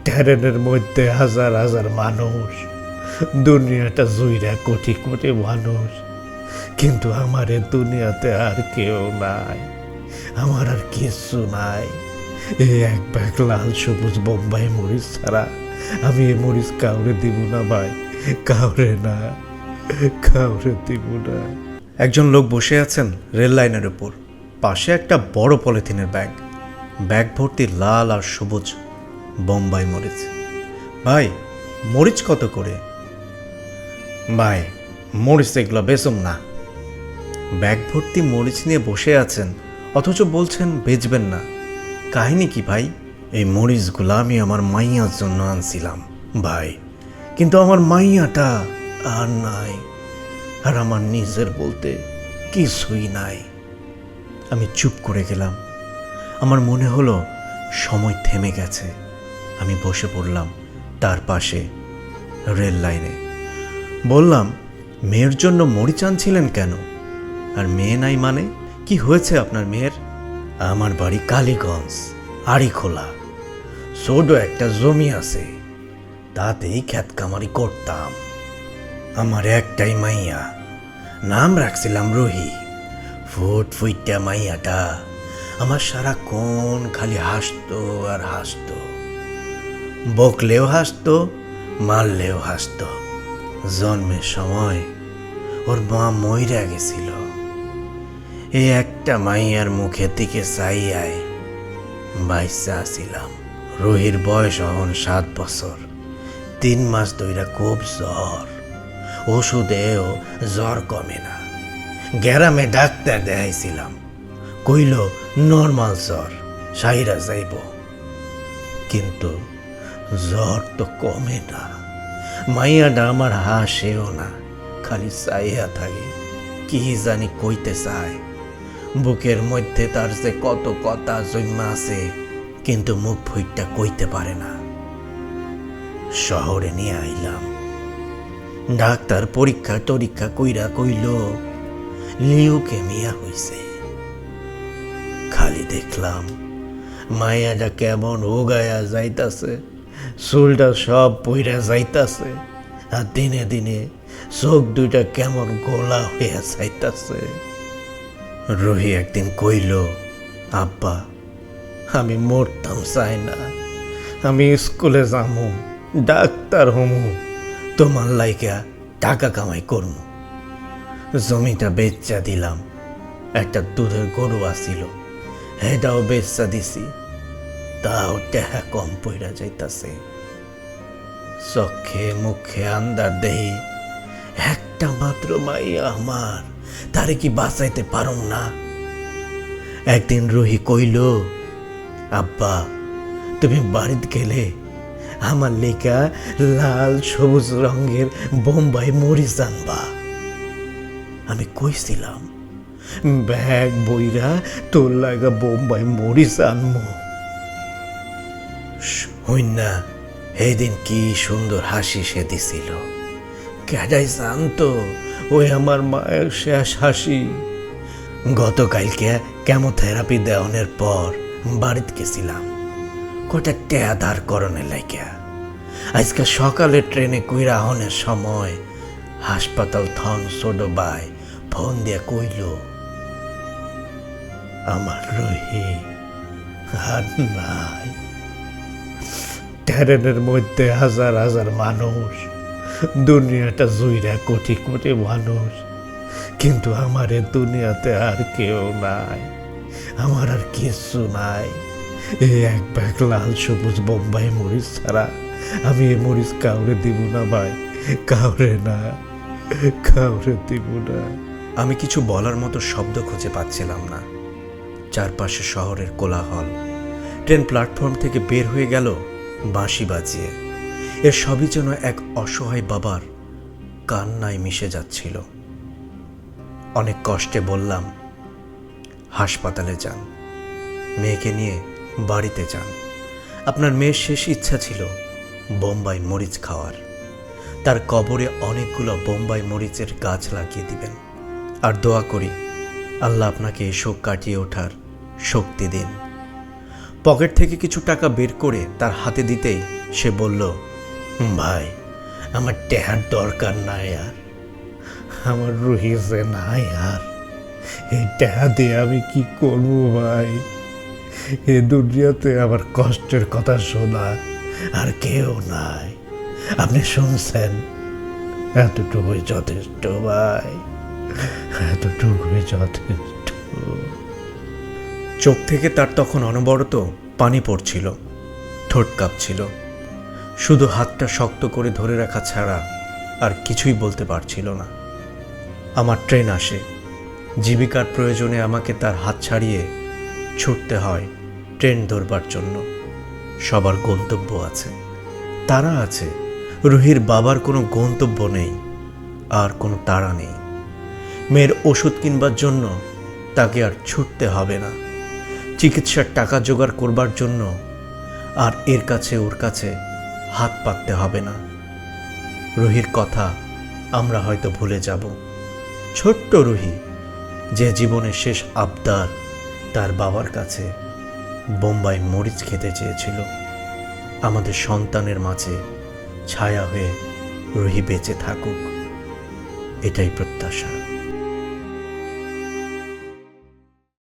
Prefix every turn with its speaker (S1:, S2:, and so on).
S1: ট্রেনের মধ্যে হাজার হাজার মানুষ, দুনিয়াটা জুইরা কোটি কোটি মানুষ, কিন্তু আমার এ দুনিয়াতে আর কেউ নাই, আমার আর কিচ্ছু নাই। এই এক ব্যাগ লাল সবুজ বোম্বাই মরিচ ছাড়া আমি এ মরিচ কাউরে দিব না ভাই, কাউরে না, কাউরে দিব না।
S2: একজন লোক বসে আছেন রেল লাইনের উপর, পাশে একটা বড় পলিথিনের ব্যাগ, ব্যাগ ভর্তি লাল আর সবুজ বোম্বাই মরিচ। ভাই, মরিচ কত করে?
S1: ভাই, মরিচ এগুলো বেচুম না।
S2: ব্যাগ ভর্তি মরিচ নিয়ে বসে আছেন, অথচ বলছেন বেচবেন না। কাহিনী কি ভাই?
S1: এই মরিচগুলো আমি আমার মাইয়ার জন্য আনছিলাম ভাই, কিন্তু আমার মাইয়াটা আর নাই, আর আমার নিজের বলতে কিছুই নাই।
S2: আমি চুপ করে গেলাম। আমার মনে হলো সময় থেমে গেছে। আমি বসে পড়লাম তার পাশে রেল লাইনে। বললাম, মেয়ের জন্য মরিচ আনছিলেন কেন? আর মেয়ে নাই মানে? কি হয়েছে আপনার মেয়ের?
S1: আমার বাড়ি কালীগঞ্জ, আড়িখোলা। ছোট একটা জমি আছে, তাতেই ক্ষেত কামারি করতাম। আমার একটাই মাইয়া, নাম রাখছিলাম রুহি। ফুটফুইটা মাইয়াটা আমার সারাক্ষণ খালি হাসতো আর হাসতো, বকলেও হাসতো, মারলেও হাসতো। জন্মের সময় ওর মা মইরা গেছিল। এই একটা মাইয়ার মুখের দিকে চাইয়াই বাইসা ছিলাম। রুহির বয়স এখন 7 বছর। 3 মাস ধইরা খুব জ্বর, ওষুধেও জ্বর কমে না। গ্রামে ডাক্তার দেখাইছিলাম, কইল নর্মাল জ্বর, সাইরা যাইব, কিন্তু জ্বর তো কমে না। মাইয়াটা আমার হাসেও না, খালি চাইয়া থাকে, কি জানি কইতে চায়। বুকের মধ্যে তার যে কত কথা জন্মা আছে, কিন্তু মুখ ফুইটটা কইতে পারে না। শহরে নিয়ে আইলাম, ডাক্তার পরীক্ষা টরীক্ষা কইরা কইল লিউকেমিয়া হইছে। খালি দেখলাম মায়াটা কেমন উগায়া যাইতাছে, চুলটা সব পইরা যাইতাছে, আর দিনে দিনে চোখ দুইটা কেমন গোলা হইয়া যাইতাছে। রুহি একদিন কইল, আব্বা, আমি মরতাম চাই না, আমি স্কুলে যামু, ডাক্তার হমু, তোমার লাইকা টাকা কামাই করমু। জমিটা বেচা দিলাম, একটা দুধের গরু আসিল, হেটাও বেচা দিছি, তাও টেহা কম পইরা যাইতাছে। চক্ষে মুখে আন্দার দেহি একটা মাত্র মাইয়া আমার, তারে কি বাঁচাইতে পারুম না? একদিন রুহি কইল, আব্বা, তুমি বাড়িতে গেলে আমার লেখা লাল সবুজ রঙের বোম্বাই মরিচ আনবা। আমি কইছিলাম, ব্যাগ বইরা তোর লাগা বোম্বাই মরিচ আনমো। হইনা সেদিন কি সুন্দর হাসি সে দিছিল, কেডাই জানতো ওই আমার মায়ের শেষ হাসি। গতকালকে কেমোথেরাপি দেওয়ানোর পর বাড়িতে গেছিলাম কটা টেয়া ধার করণের লাইকা। আজকে সকালে ট্রেনে কইরা হনের সময় হাসপাতাল থন ছোট ভাই ফোন দিয়া কইল, আমার রুহি আর নাই। ট্রেনের মধ্যে হাজার হাজার মানুষ, দুনিয়াটা জুইরা কোটি কোটি মানুষ, কিন্তু আমার এ দুনিয়াতে আর কেউ নাই, আমার আর কিচ্ছু নাই। এই এক ব্যাগ লাল সবুজ বোম্বাই মরিচ ছাড়া আমি এ মরিচ কাউরে দিব না ভাই, কাউরে না, কাউরে দিব না।
S2: আমি কিছু বলার মতো শব্দ খুঁজে পাচ্ছিলাম না। চারপাশে শহরের কোলাহল। ট্রেন প্ল্যাটফর্ম থেকে বের হয়ে গেল বাঁশি বাজিয়ে। এর সবই যেন এক অসহায় বাবার কান্নায় মিশে যাচ্ছিল। অনেক কষ্টে বললাম, হাসপাতালে যান, মেয়েকে নিয়ে বাড়িতে যান। আপনার মেয়ের শেষ ইচ্ছা ছিল বোম্বাই মরিচ খাওয়ার। তার কবরে অনেকগুলো বোম্বাই মরিচের গাছ লাগিয়ে দিবেন। আর দোয়া করি আল্লাহ আপনাকে এই শোক কাটিয়ে ওঠার শক্তি দিন। পকেট থেকে কিছু টাকা বের করে তার হাতে দিতেই সে বলল,
S1: ভাই, আমার টেহার দরকার নাই আর, আমার রুহি যে নাই আর, এই টেহা দিয়ে আমি কি করব ভাই? এ দুনিয়াতে আমার কষ্টের কথা শোনা আর কেউ নাই। আপনি শুনছেন, এতটুকুই যথেষ্ট ভাই, এতটুকুই যথেষ্ট।
S2: চোখ থেকে তার তখন অনবরত পানি পড়ছিল, ঠোঁট কাঁপছিল। শুধু হাতটা শক্ত করে ধরে রাখা ছাড়া আর কিছুই বলতে পারছিল না। আমার ট্রেন আসে। জীবিকার প্রয়োজনে আমাকে তার হাত ছাড়িয়ে ছুটতে হয় ট্রেন ধরবার জন্য। সবার গন্তব্য আছে, তারা আছে। রুহির বাবার কোনো গন্তব্য নেই, আর কোনো তাড়া নেই। মেয়ের ওষুধ কিনবার জন্য তাকে আর ছুটতে হবে না, চিকিৎসার টাকা জোগাড় করবার জন্য আর এর কাছে ওর কাছে হাত পাততে হবে না। রুহির কথা আমরা হয়তো ভুলে যাব। ছোট্ট রুহি, যে জীবনের শেষ আবদার তার বাবার কাছে বোম্বাই মরিচ খেতে চেয়েছিল। আমাদের সন্তানের মাঝে ছায়া হয়ে রুহি বেঁচে থাকুক, এটাই প্রত্যাশা।